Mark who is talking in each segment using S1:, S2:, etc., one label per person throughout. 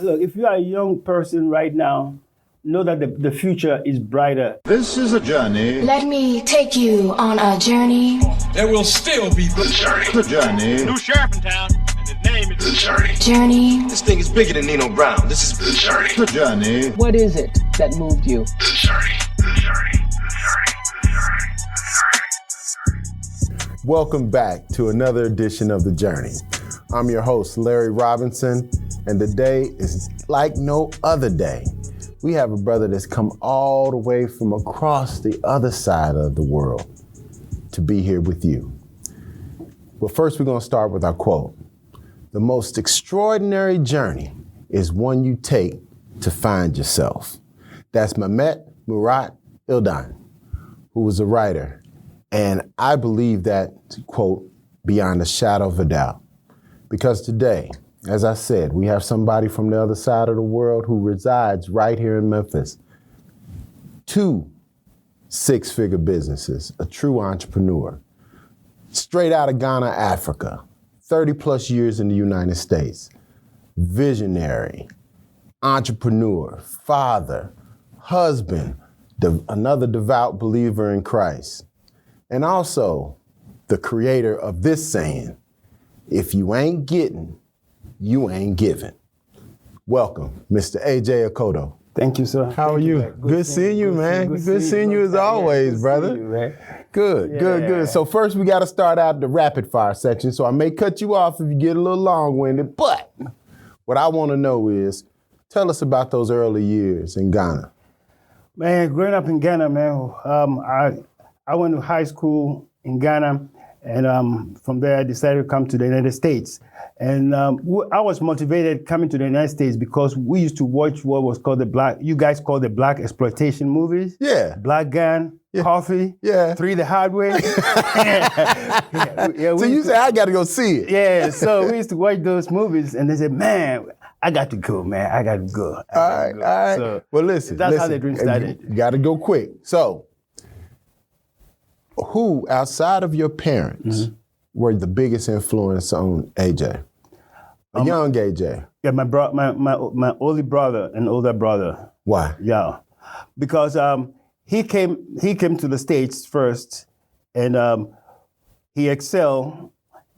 S1: Look, if you are a young person right now, know that the future is brighter.
S2: This is a journey.
S3: Let me take you on a journey.
S4: There will still be the journey.
S2: The journey.
S4: New sheriff in town, and his name is the journey.
S3: Journey.
S5: This thing is bigger than Nino Brown. This is
S4: The journey.
S2: The journey.
S6: What is it that moved you?
S4: The journey. The journey.
S7: Welcome back to another edition of The Journey. I'm your host, Larry Robinson, and today is like no other day. We have a brother that's come all the way from across the other side of the world to be here with you. But first, we're going to start with our quote. The most extraordinary journey is one you take to find yourself. That's Mehmet Murat Ildan, who was a writer. And I believe that quote beyond a shadow of a doubt. Because today, as I said, we have somebody from the other side of the world who resides right here in Memphis. 2 six-figure businesses, a true entrepreneur, straight out of Ghana, Africa, 30 plus years in the United States, visionary, entrepreneur, father, husband, another devout believer in Christ. And also the creator of this saying, if you ain't getting, you ain't giving. Welcome, Mr. AJ Akoto.
S1: Thank you, sir.
S7: How are you? Good seeing you, man. Good seeing you as always, brother. Good. So first we got to start out the rapid fire section. So I may cut you off if you get a little long-winded, but what I want to know is, tell us about those early years in Ghana.
S1: Man, growing up in Ghana, man, I went to high school in Ghana, and from there I decided to come to the United States. And I was motivated coming to the United States because we used to watch what was called you guys call the black exploitation movies.
S7: Yeah.
S1: Black Gun,
S7: Yeah.
S1: Coffee,
S7: Yeah.
S1: 3 the Hard Way.
S7: So you say, I got to go see it.
S1: Yeah, so we used to watch those movies, and they said, man, I got to go, man. I got to go.
S7: All right.
S1: So
S7: well, listen.
S1: that's how the dream started.
S7: You got to go quick. So, who outside of your parents were the biggest influence on AJ? A young AJ.
S1: Yeah, my only brother and older brother.
S7: Why?
S1: Yeah, because he came to the States first, and he excelled,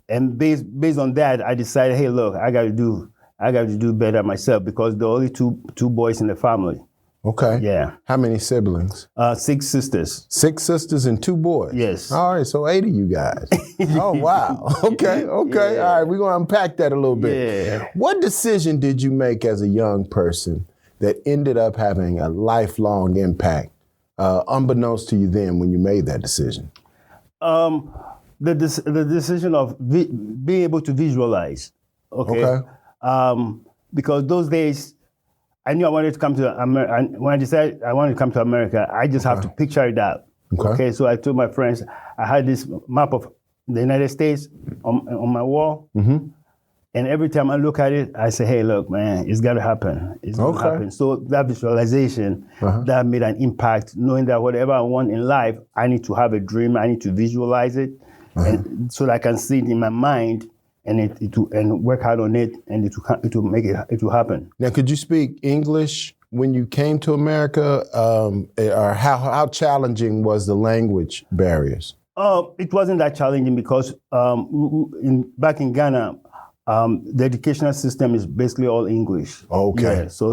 S1: and based on that, I decided, hey, look, I got to do better myself because the only two boys in the family.
S7: Okay.
S1: Yeah.
S7: How many siblings?
S1: 6 sisters.
S7: 6 sisters and 2 boys?
S1: Yes.
S7: All right, so 8 of you guys. Oh, wow. Okay.
S1: Yeah.
S7: All right, we're going to unpack that a little bit.
S1: Yeah.
S7: What decision did you make as a young person that ended up having a lifelong impact, unbeknownst to you then when you made that decision?
S1: The decision of being able to visualize. Okay. Because those days, I knew I wanted to come to America. When I decided I wanted to come to America, I just have to picture it out. Okay. So I told my friends, I had this map of the United States on my wall. Mm-hmm. And every time I look at it, I say, hey, look, man, it's got to happen. It's going to happen. So that visualization, that made an impact, knowing that whatever I want in life, I need to have a dream. I need to visualize it and so that I can see it in my mind. And and work hard on it, and it will happen.
S7: Now, could you speak English when you came to America, or how challenging was the language barriers?
S1: It wasn't that challenging because back in Ghana, the educational system is basically all English.
S7: Okay.
S1: Yeah, so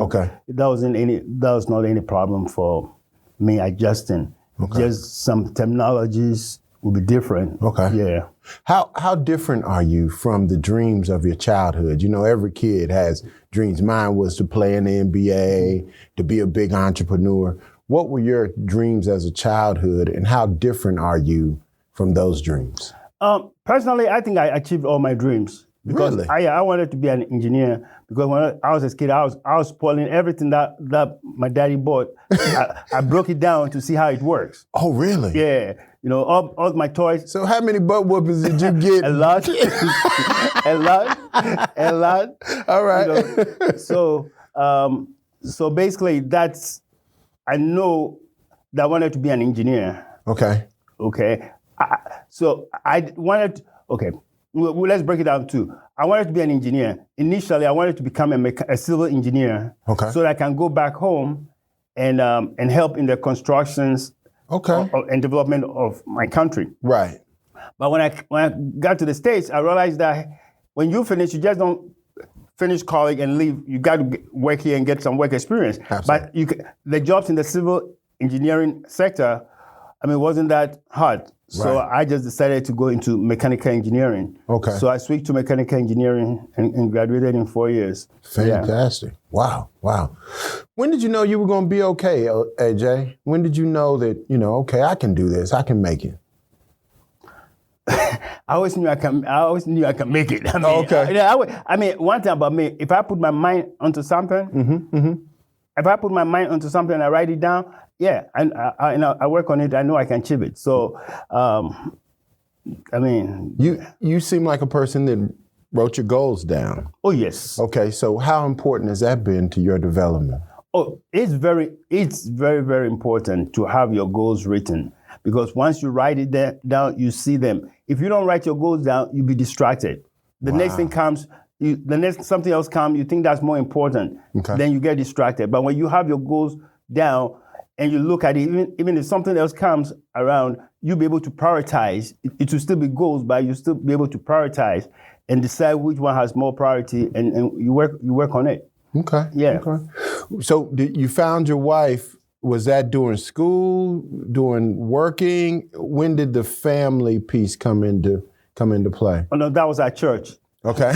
S1: that was not any problem for me adjusting.
S7: Okay.
S1: Just some terminologies will be different.
S7: Okay.
S1: Yeah.
S7: How different are you from the dreams of your childhood? You know, every kid has dreams. Mine was to play in the NBA, to be a big entrepreneur. What were your dreams as a childhood, and how different are you from those dreams?
S1: Personally, I think I achieved all my dreams. Because
S7: really?
S1: I wanted to be an engineer because when I was a kid, I was spoiling everything that my daddy bought. I broke it down to see how it works.
S7: Oh, really?
S1: Yeah. You know, all my toys.
S7: So how many butt whoopings did you get?
S1: A lot. A lot.
S7: All right.
S1: You know, so basically I know that I wanted to be an engineer.
S7: Okay.
S1: Okay. So I wanted, okay. Well, let's break it down too. I wanted to be an engineer. Initially, I wanted to become a civil engineer,
S7: Okay.
S1: so that I can go back home and help in the constructions and development of my country.
S7: Right.
S1: But when I got to the States, I realized that when you finish, you just don't finish college and leave. You got to work here and get some work experience.
S7: Absolutely.
S1: But the jobs in the civil engineering sector, I mean, wasn't that hard. So
S7: Right.
S1: I just decided to go into mechanical engineering.
S7: Okay.
S1: So I switched to mechanical engineering and graduated in 4 years.
S7: Fantastic. Yeah. Wow. When did you know you were going to be okay, AJ? When did you know that, okay, I can do this, I can make it?
S1: I always knew I can make it. I mean,
S7: Okay.
S1: One thing about me, if I put my mind onto something, if I put my mind onto something and I write it down, and I work on it, I know I can achieve it. So,
S7: You seem like a person that wrote your goals down.
S1: Oh yes.
S7: Okay, so how important has that been to your development?
S1: Oh, it's very, very important to have your goals written, because once you write it down, you see them. If you don't write your goals down, you'll be distracted. The next thing comes, something else comes, you think that's more important, then you get distracted. But when you have your goals down and you look at it, even if something else comes around, you'll be able to prioritize. It will still be goals, but you'll still be able to prioritize and decide which one has more priority, and you work on it.
S7: Okay.
S1: Yeah.
S7: Okay. So you found your wife, was that during school, during working? When did the family piece come into play?
S1: Oh no, that was at church.
S7: Okay.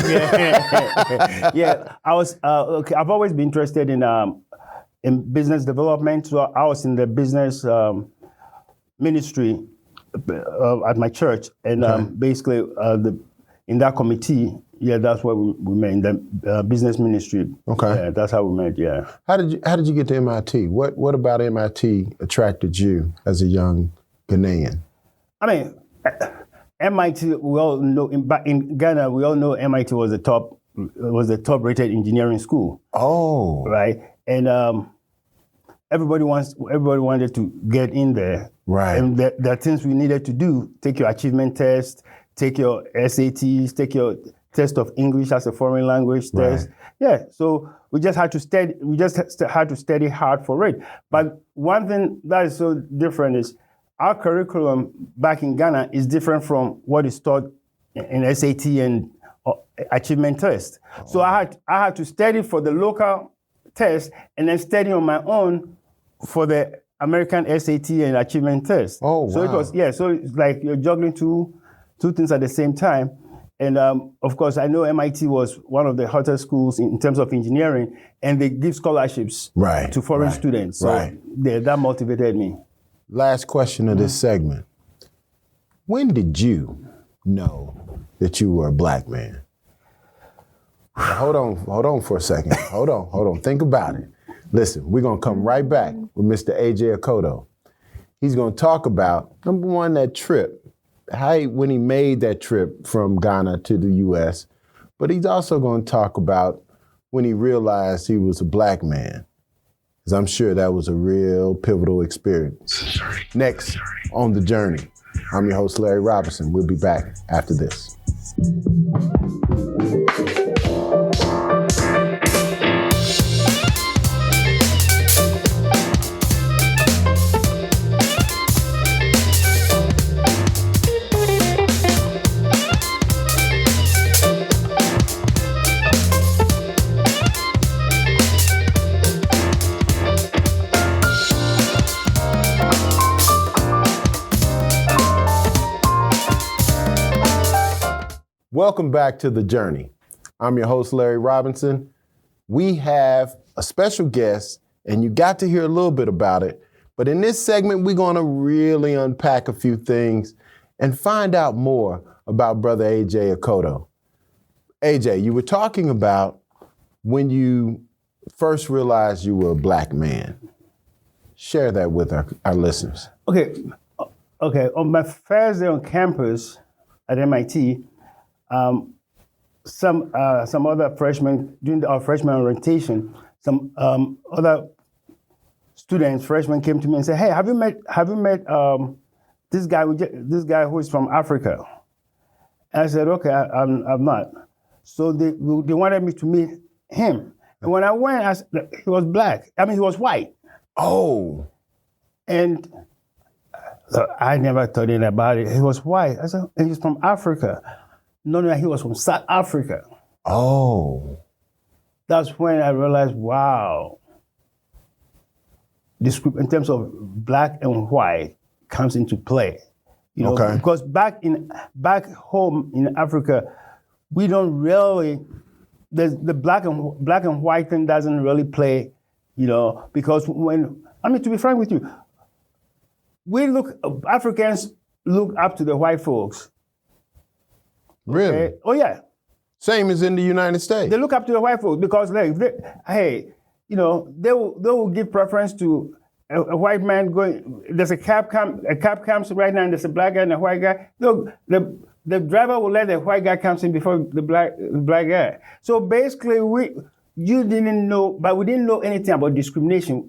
S1: Yeah, I was I've always been interested in business development. So I was in the business ministry at my church, and basically in that committee, that's where we met, in the business ministry.
S7: Okay.
S1: Yeah, that's how we met. Yeah.
S7: How did you get to MIT? What about MIT attracted you as a young Ghanaian?
S1: I mean, MIT, we all know in Ghana, we all know MIT was the top rated engineering school.
S7: Oh.
S1: Right. And everybody wanted to get in there.
S7: Right.
S1: And there are things we needed to do: take your achievement test, take your SATs, take your test of English as a foreign language test. Yeah. So we just had to study. We just had to study hard for it. But one thing that is so different is our curriculum back in Ghana is different from what is taught in SAT and achievement test. So I had to study for the local test and then study on my own for the American SAT and achievement test.
S7: Oh, wow.
S1: So it was, so it's like you're juggling two things at the same time. And of course, I know MIT was one of the hottest schools in terms of engineering, and they give scholarships to foreign students. So that motivated me.
S7: Last question of this segment. When did you know that you were a black man? Hold on for a second. Hold on. Think about it. Listen, we're going to come right back with Mr. AJ Akoto. He's going to talk about, number one, that trip, when he made that trip from Ghana to the U.S., but he's also going to talk about when he realized he was a black man, because I'm sure that was a real pivotal experience. Next on The Journey, I'm your host, Larry Robinson. We'll be back after this. Welcome back to The Journey. I'm your host, Larry Robinson. We have a special guest, and you got to hear a little bit about it. But in this segment, we're going to really unpack a few things and find out more about Brother AJ Akoto. AJ, you were talking about when you first realized you were a black man. Share that with our listeners.
S1: Okay. On my first day on campus at MIT, some other freshmen, during our freshman orientation, some other freshmen came to me and said, "Hey, have you met this guy who is from Africa?" And I said, "Okay, I'm not." So they wanted me to meet him. And when I went, he was black. I mean, he was white.
S7: Oh.
S1: And I never thought anything about it. He was white. I said, and he's from Africa. No, he was from South Africa.
S7: Oh.
S1: That's when I realized, wow. This group, in terms of black and white, comes into play. You know,
S7: Okay.
S1: because back home in Africa, we don't really, the black and white thing doesn't really play, you know, because to be frank with you, Africans look up to the white folks.
S7: Really?
S1: Okay? Oh yeah.
S7: Same as in the United States.
S1: They look up to the white folks because, like, they will give preference to a white man going. There's a cab comes right now, and there's a black guy and a white guy. Look, the driver will let the white guy comes in before the black guy. So basically, we didn't know anything about discrimination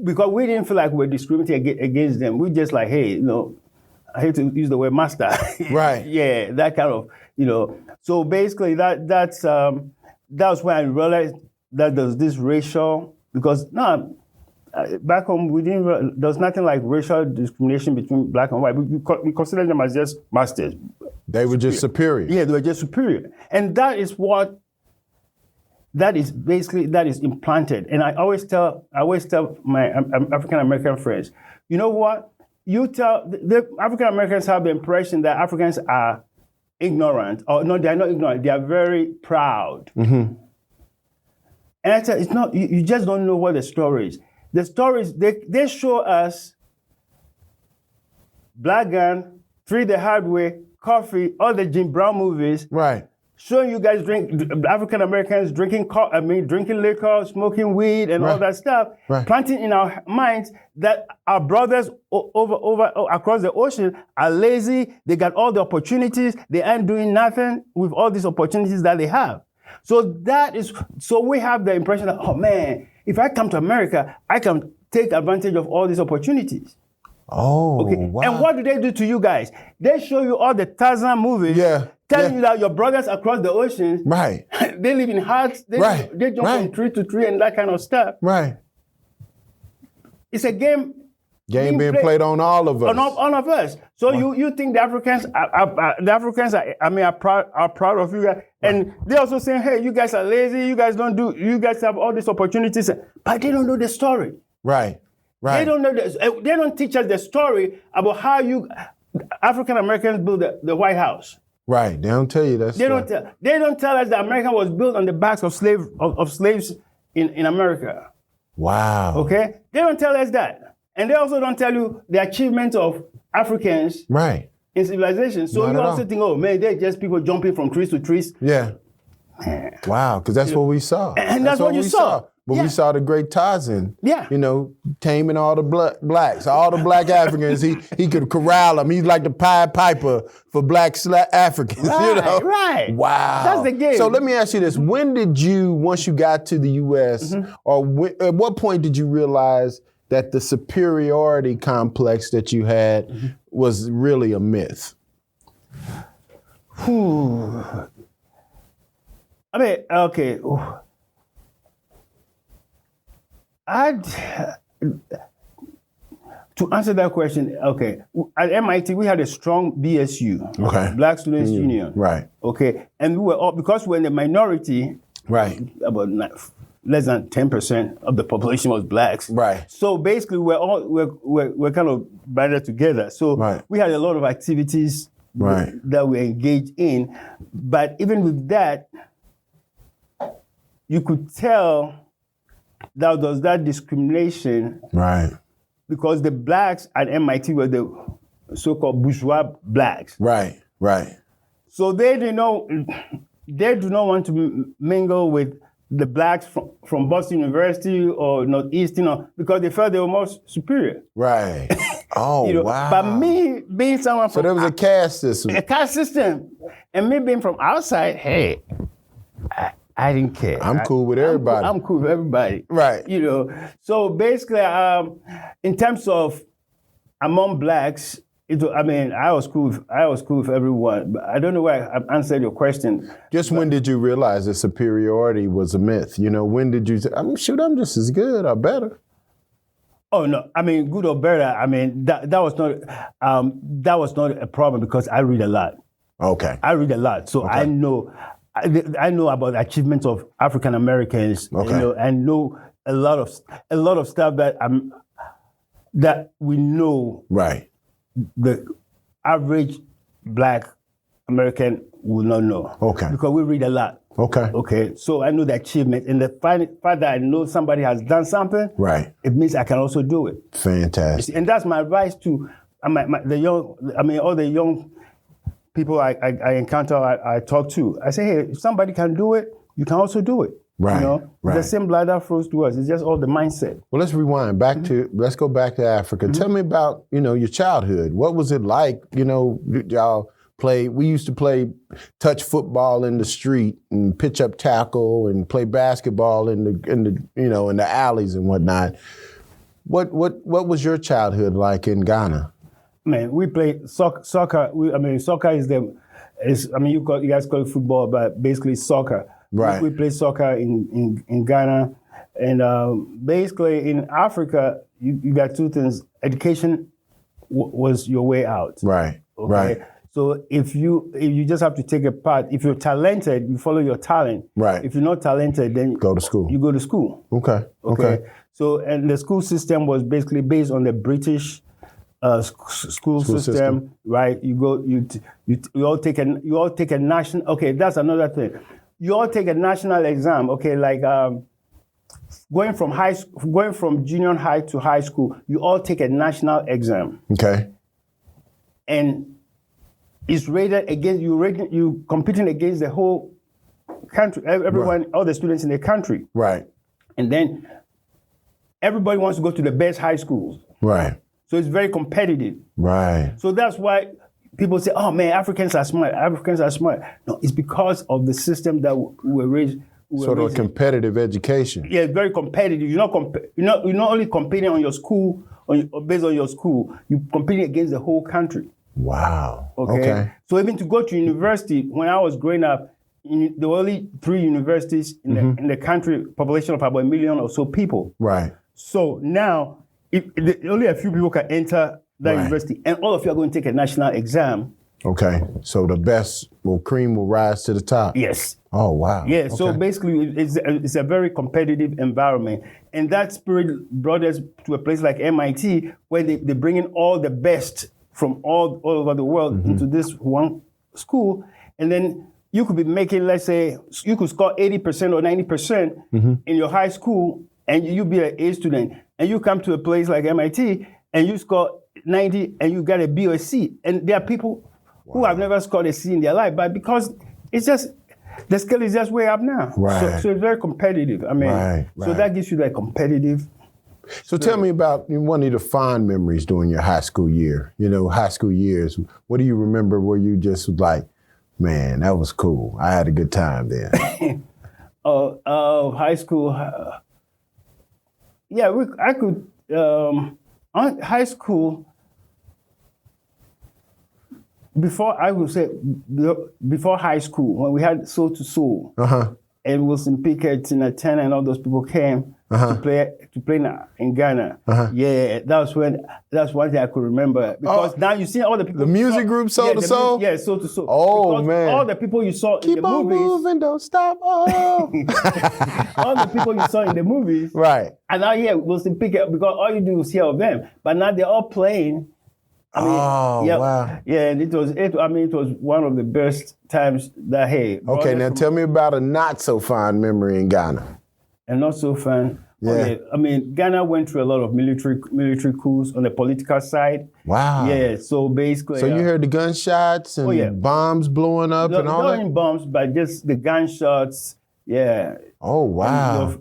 S1: because we didn't feel like we were discriminating against them. We just like, hey, you know, I hate to use the word master.
S7: Right.
S1: Yeah, that kind of, you know. So basically, that's when I realized that there's this racial, because back home there's nothing like racial discrimination between black and white. We consider them as just masters.
S7: They were just superior.
S1: Yeah, they were just superior, and that is implanted. And I always tell my African American friends, you know what? You tell the African Americans have the impression that Africans are ignorant, or no, they are not ignorant. They are very proud. Mm-hmm. And I tell it's not. You just don't know what the story is. The stories they show us Black Gun, Free the Hard Way, Coffee, all the Jim Brown movies.
S7: Right.
S1: Showing you guys African Americans drinking liquor, smoking weed, and all that stuff, planting in our minds that our brothers over across the ocean are lazy. They got all the opportunities. They aren't doing nothing with all these opportunities that they have. So we have the impression that, oh man, if I come to America, I can take advantage of all these opportunities.
S7: Oh,
S1: okay.
S7: Wow.
S1: And what do they do to you guys? They show you all the Tarzan movies.
S7: Yeah.
S1: Telling you that your brothers across the ocean,
S7: Right.
S1: they live in huts, they jump from tree to tree and that kind of stuff.
S7: Right.
S1: It's a game
S7: being played on all of us.
S1: On all of us. So you think the Africans are proud of you guys, and they also saying, hey, you guys are lazy, you guys have all these opportunities, but they don't know the story.
S7: Right. Right.
S1: They don't know they don't teach us the story about how African Americans built the White House. Right.
S7: They don't tell you that.
S1: They don't tell us that America was built on the backs of slaves in America.
S7: Wow.
S1: Okay? They don't tell us that. And they also don't tell you the achievements of Africans in civilization. So you also think, oh man, they're just people jumping from trees to trees.
S7: Yeah. Wow, because that's what we saw.
S1: And that's what you saw.
S7: But we saw the great Tarzan,
S1: you
S7: know, taming all the blacks, all the black Africans. He could corral them. He's like the Pied Piper for black Africans, you know?
S1: Right.
S7: Wow.
S1: That's the game.
S7: So let me ask you this. When did you, once you got to the U.S., or at what point did you realize that the superiority complex that you had was really a myth?
S1: I mean, okay. To answer that question, okay, at MIT we had a strong BSU, Black Students Union,
S7: right? Okay,
S1: and we were all, because we're in the minority,
S7: right?
S1: About less than 10% of the population was blacks,
S7: right?
S1: So basically, we're kind of banded together. So we had a lot of activities, that we engaged in, but even with that, you could tell that there was that discrimination,
S7: right?
S1: Because the blacks at MIT were the so-called bourgeois blacks,
S7: right?
S1: So they do not want to mingle with the blacks from Boston University or Northeastern, because they felt they were more superior,
S7: right? Oh, wow!
S1: But me being someone from
S7: there was a caste system,
S1: and me being from outside, hey, I didn't care.
S7: I'm cool with everybody.
S1: I'm cool with everybody.
S7: Right.
S1: You know, so basically, in terms of among blacks, I was cool with everyone, but I don't know why I answered your question.
S7: Just when did you realize that superiority was a myth? When did you say, I'm just as good or better?
S1: Oh no, good or better. That was not a problem because I read a lot.
S7: Okay.
S1: I read a lot, so
S7: Okay.
S1: I know about the achievements of African Americans.
S7: Okay.
S1: I know a lot of stuff that we know.
S7: Right.
S1: The average Black American will not know.
S7: Okay.
S1: Because we read a lot.
S7: Okay.
S1: Okay. So I know the achievement, and the fact that I know somebody has done something,
S7: Right.
S1: it means I can also do it.
S7: Fantastic.
S1: And that's my advice to all the young people I encounter, I talk to. I say, hey, if somebody can do it, you can also do it.
S7: Right, right.
S1: The same blood that flows to us. It's just all the mindset.
S7: Well, let's rewind let's go back to Africa. Tell me about, your childhood. What was it like? Y'all we used to play touch football in the street and pitch up tackle and play basketball in the alleys and whatnot. What was your childhood like in Ghana?
S1: Man, we play soccer. Soccer is you guys call it football, but basically soccer.
S7: Right.
S1: We play soccer in Ghana, and basically in Africa, you got two things. Education was your way out.
S7: Right.
S1: Okay?
S7: Right.
S1: So if you just have to take a part. If you're talented, you follow your talent.
S7: Right.
S1: If you're not talented, then
S7: Go to school.
S1: You go to school.
S7: Okay.
S1: So and the school system was basically based on the British school system, right? You all take a national. Okay, that's another thing. You all take a national exam. Okay, like going from junior high to high school, you all take a national exam.
S7: Okay.
S1: And it's rated against you competing against the whole country, everyone, all the students in the country.
S7: Right.
S1: And then everybody wants to go to the best high schools.
S7: Right.
S1: So it's very competitive.
S7: Right.
S1: So that's why people say, oh man, Africans are smart. Africans are smart. No, it's because of the system that we were raised.
S7: Sort of competitive education.
S1: Yeah, very competitive. You're not only competing on your school, based on your school, you're competing against the whole country.
S7: Wow.
S1: Okay. So even to go to university, when I was growing up, there were only 3 universities in the country, population of about 1 million or so people.
S7: Right.
S1: So now, only a few people can enter that university, and all of you are going to take a national exam.
S7: Okay. So the best cream will rise to the top.
S1: Yes.
S7: Oh, wow.
S1: Yeah,
S7: Okay.
S1: so basically it's a very competitive environment. And that spirit brought us to a place like MIT where they bring in all the best from all over the world into this one school. And then you could be making, let's say, you could score 80% or 90% in your high school and you be an A student. And you come to a place like MIT and you score 90 and you got a B or a C. And there are people who have never scored a C in their life, but because it's just, the scale is just way up now.
S7: Right.
S1: So it's very competitive. So that gives you that competitive.
S7: So tell me about one of the fond memories during your high school year. High school years. What do you remember where you just was like, man, that was cool. I had a good time there.
S1: High school. I could. High school. Before high school, when we had Soul to Soul, and Wilson Pickett, Tina Turner, and all those people came to play in Ghana. Yeah, that's one thing I could remember because now you see all the people.
S7: The music group Soul to Soul.
S1: Yeah, Soul to Soul.
S7: Oh
S1: because
S7: man!
S1: All the people you saw in the
S7: on
S1: movies.
S7: Moving, don't stop. Oh.
S1: All the people you saw in the movies.
S7: Right.
S1: And now Wilson Pickett because all you do is hear of them, but now they're all playing.
S7: Wow.
S1: Yeah, and it was one of the best times that, hey.
S7: Okay, now tell me about a not so fond memory in Ghana.
S1: And not so fun.
S7: Yeah.
S1: Okay. Ghana went through a lot of military coups on the political side.
S7: Wow.
S1: Yeah, so basically.
S7: So you heard the gunshots and bombs blowing up and all that?
S1: Not bombs, but just the gunshots. Yeah.
S7: Oh, wow.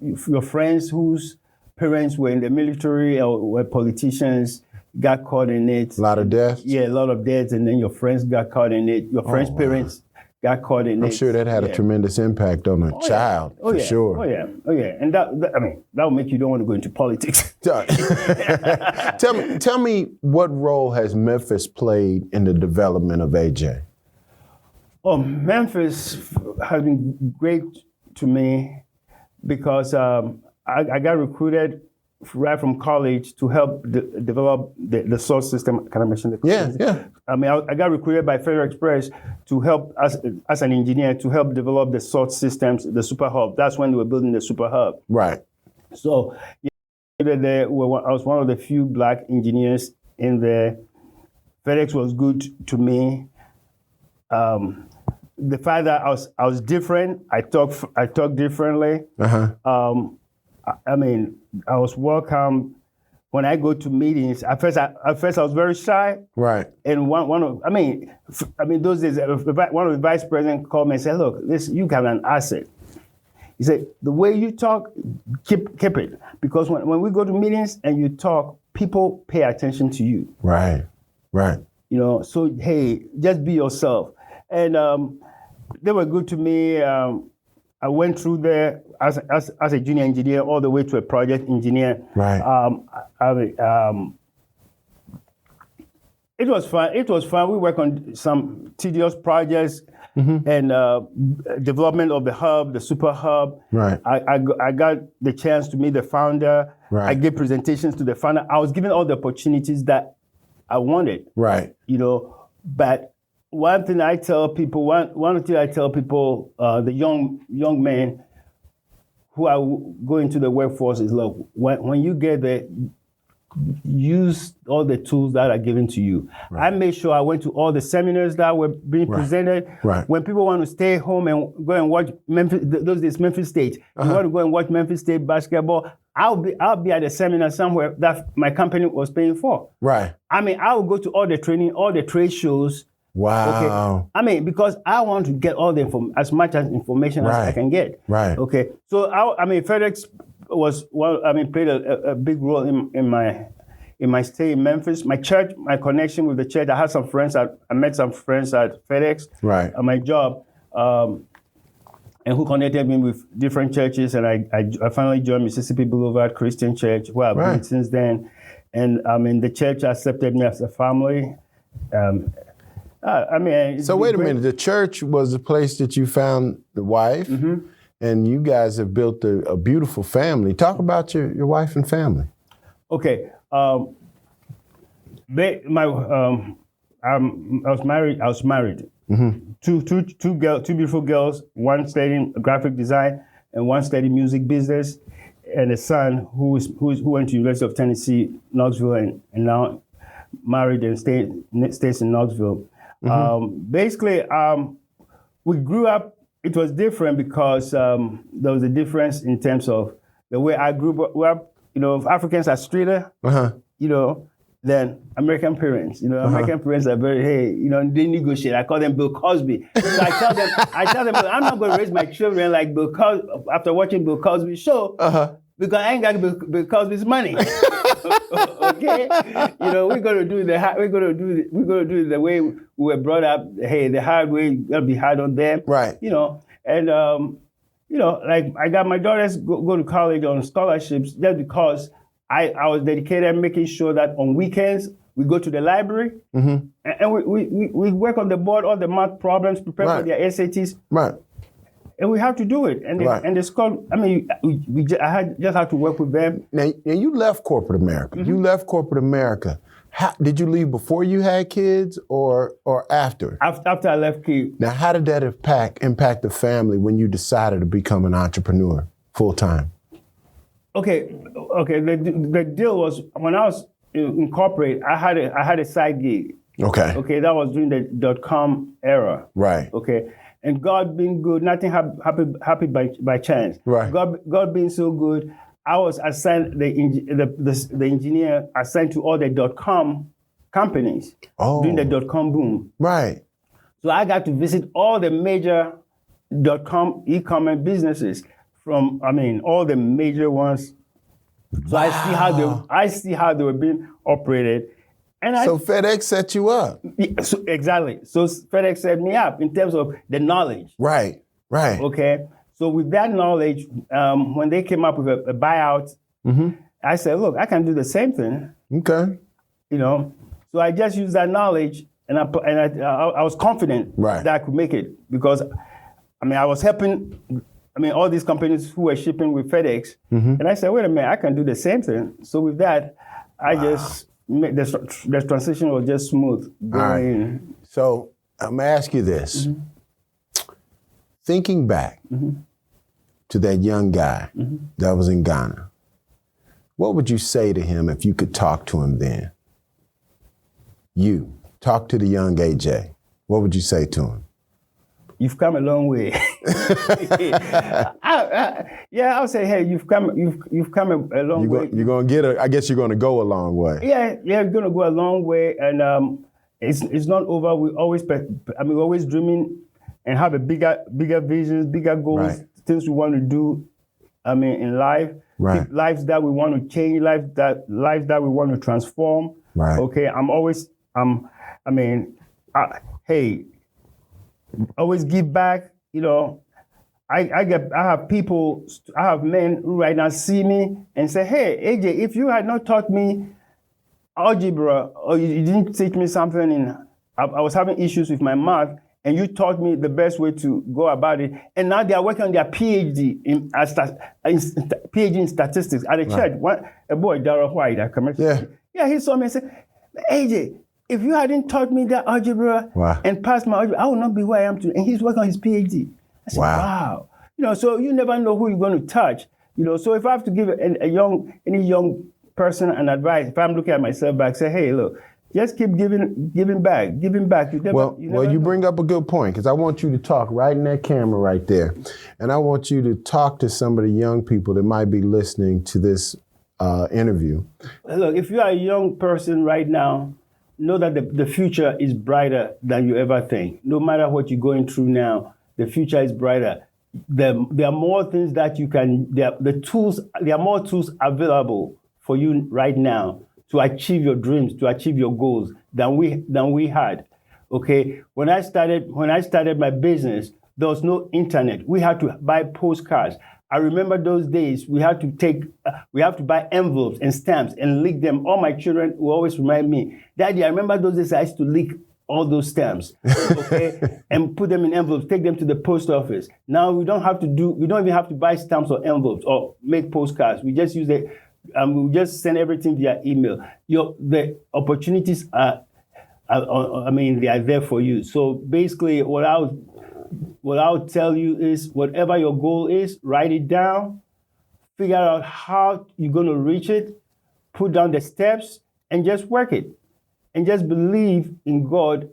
S1: Your friends whose parents were in the military or were politicians got caught in it.
S7: A lot of deaths?
S1: Yeah, a lot of deaths, and then your friends got caught in it. Your friends' parents got coordinates.
S7: I'm sure that had a tremendous impact on a child, for sure.
S1: Oh yeah, and that will make you don't want to go into politics.
S7: Tell me, what role has Memphis played in the development of AJ?
S1: Oh, Memphis has been great to me because I got recruited right from college to help develop the source system. Can I mention the
S7: Yeah.
S1: I mean, I got recruited by Federal Express to help as an engineer to help develop the sort systems, the super hub. That's when they were building the super hub.
S7: Right.
S1: So I was one of the few black engineers in there. FedEx was good to me. The fact that I was different, I talk differently. I mean, I was welcome when I go to meetings. At first I was very shy.
S7: Right.
S1: And I mean, those days, one of the vice presidents called me and said, "Look, you have an asset." He said, "The way you talk, keep it, because when we go to meetings and you talk, people pay attention to you."
S7: Right.
S1: You know, so hey, just be yourself. And they were good to me. I went through there as a junior engineer all the way to a project engineer.
S7: Right.
S1: It was fun. We worked on some tedious projects and development of the hub, the super hub.
S7: Right.
S1: I got the chance to meet the founder.
S7: Right.
S1: I gave presentations to the founder. I was given all the opportunities that I wanted.
S7: Right.
S1: You know, but one thing I tell people, the young men who are going to the workforce is, look, when you get there, use all the tools that are given to you. Right. I made sure I went to all the seminars that were being presented.
S7: Right.
S1: When people want to stay home and go and watch Memphis State, you want to go and watch Memphis State basketball, I'll be at a seminar somewhere that my company was paying for.
S7: Right.
S1: I mean, I will go to all the training, all the trade shows.
S7: Wow.
S1: Okay. I mean, because I want to get all the as much information as I can get.
S7: Right.
S1: Okay. So FedEx played a big role in my stay in Memphis. My church, my connection with the church. I had some friends. I met some friends at FedEx.
S7: Right.
S1: At my job, and who connected me with different churches. And I finally joined Mississippi Boulevard Christian Church, where I've been since then. And the church accepted me as a family.
S7: So wait a minute. The church was the place that you found the wife, and you guys have built a beautiful family. Talk about your wife and family.
S1: Okay. I was married. Two beautiful girls. One studying graphic design, and one studying music business, and a son who went to University of Tennessee, Knoxville, and now married and stays in Knoxville. We grew up. It was different because there was a difference in terms of the way I grew up. You know, if Africans are straighter, you know, than American parents. You know, American parents are very, they negotiate. I call them Bill Cosby. So I tell them, I'm not going to raise my children like Bill Cosby after watching Bill Cosby's show, because I ain't got Bill Cosby's money. Okay, you know, we're gonna do it the way we were brought up. Hey, the hard way, gotta be hard on them.
S7: Right.
S1: You know, and like I got my daughters go to college on scholarships just because I was dedicated making sure that on weekends we go to the library and we work on the board, all the math problems, prepare for their SATs. Right. And we have to do it. And the school, I just had to work with them.
S7: Now you left corporate America. You left corporate America. How, did you leave before you had kids or after?
S1: After I left kids.
S7: Now, how did that impact the family when you decided to become an entrepreneur full time?
S1: Okay. The deal was when I was in corporate, I had a side gig. Okay, that was during the .com era.
S7: Right.
S1: Okay. And God being good, nothing happy by chance.
S7: Right.
S1: God being so good, I was assigned the engineer assigned to all the .com companies during the .com boom.
S7: Right.
S1: So I got to visit all the major .com e-commerce businesses from all the major ones. So I see how they were being operated. And
S7: So FedEx set you up.
S1: exactly. So FedEx set me up in terms of the knowledge.
S7: Right.
S1: Okay. So with that knowledge, when they came up with a buyout, I said, look, I can do the same thing.
S7: Okay.
S1: You know. So I just used that knowledge, and I was confident that I could make it because, I mean, I was helping. I mean, all these companies who were shipping with FedEx, and I said, wait a minute, I can do the same thing. So with that, I just made the transition was just smooth.
S7: All right. So I'm gonna ask you this: thinking back to that young guy that was in Ghana, what would you say to him if you could talk to him then? You talk to the young AJ. What would you say to him?
S1: You've come a long way. I would say, hey, you've come a long way.
S7: You're gonna I guess you're gonna go a long way.
S1: Yeah, you're gonna go a long way, and it's not over. We're always dreaming and have a bigger visions, bigger goals, things we want to do. I mean, in life, lives that we want to change, lives that we want to transform. Right. Okay, hey. Always give back, you know. I have men who right now see me and say, hey, AJ, if you had not taught me algebra or you didn't teach me something, I was having issues with my math, and you taught me the best way to go about it. And now they are working on their PhD in statistics at a church. A boy, Darrell White, he saw me and said, AJ, if you hadn't taught me that algebra and passed my algebra, I would not be where I am today. And he's working on his PhD. I said, wow. You know, so you never know who you're going to touch. You know, so if I have to give any young person an advice, if I'm looking at myself back, say, hey, look, just keep giving back. You bring up a good point, because I want you to talk right in that camera right there. And I want you to talk to some of the young people that might be listening to this interview. Look, if you are a young person right now, know that the future is brighter than you ever think. No matter what you're going through now, the future is brighter. There are more things that you can. There are more tools available for you right now to achieve your dreams, to achieve your goals than we had. Okay, when I started my business, there was no internet. We had to buy postcards. I remember those days. We have to buy envelopes and stamps and leak them. All my children will always remind me, Daddy, I remember those days I used to leak all those stamps, okay, and put them in envelopes, take them to the post office. Now we don't even have to buy stamps or envelopes or make postcards. We just use it. We just send everything via email. The opportunities they are there for you. So basically, what I'll tell you is, whatever your goal is, write it down, figure out how you're going to reach it, put down the steps, and just work it. And just believe in God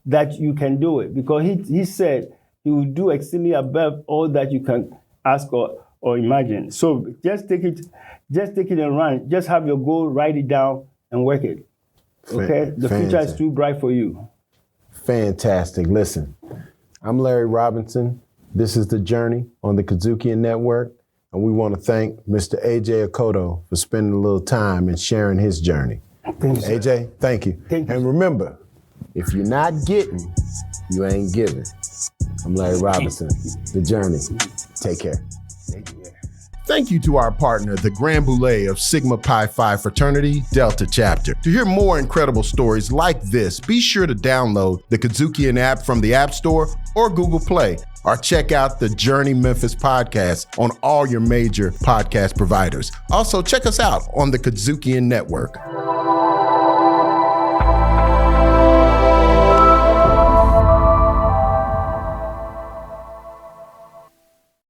S1: that you can do it. Because he said he will do exceedingly above all that you can ask or imagine. So just take it and run. Just have your goal, write it down, and work it. Okay? The future is too bright for you.
S7: Fantastic. Listen. I'm Larry Robinson. This is The Journey on the KUDZUKIAN Network, and we want to thank Mr. AJ Akoto for spending a little time and sharing his journey.
S1: Thank you,
S7: AJ, thank you. And remember, if you're not getting, you ain't giving. I'm Larry Robinson. The Journey. Take care. Thank you to our partner, the Grand Boulé of Sigma Pi Phi Fraternity, Delta Chapter. To hear more incredible stories like this, be sure to download the KUDZUKIAN app from the App Store or Google Play, or check out the Journey Memphis podcast on all your major podcast providers. Also, check us out on the KUDZUKIAN Network.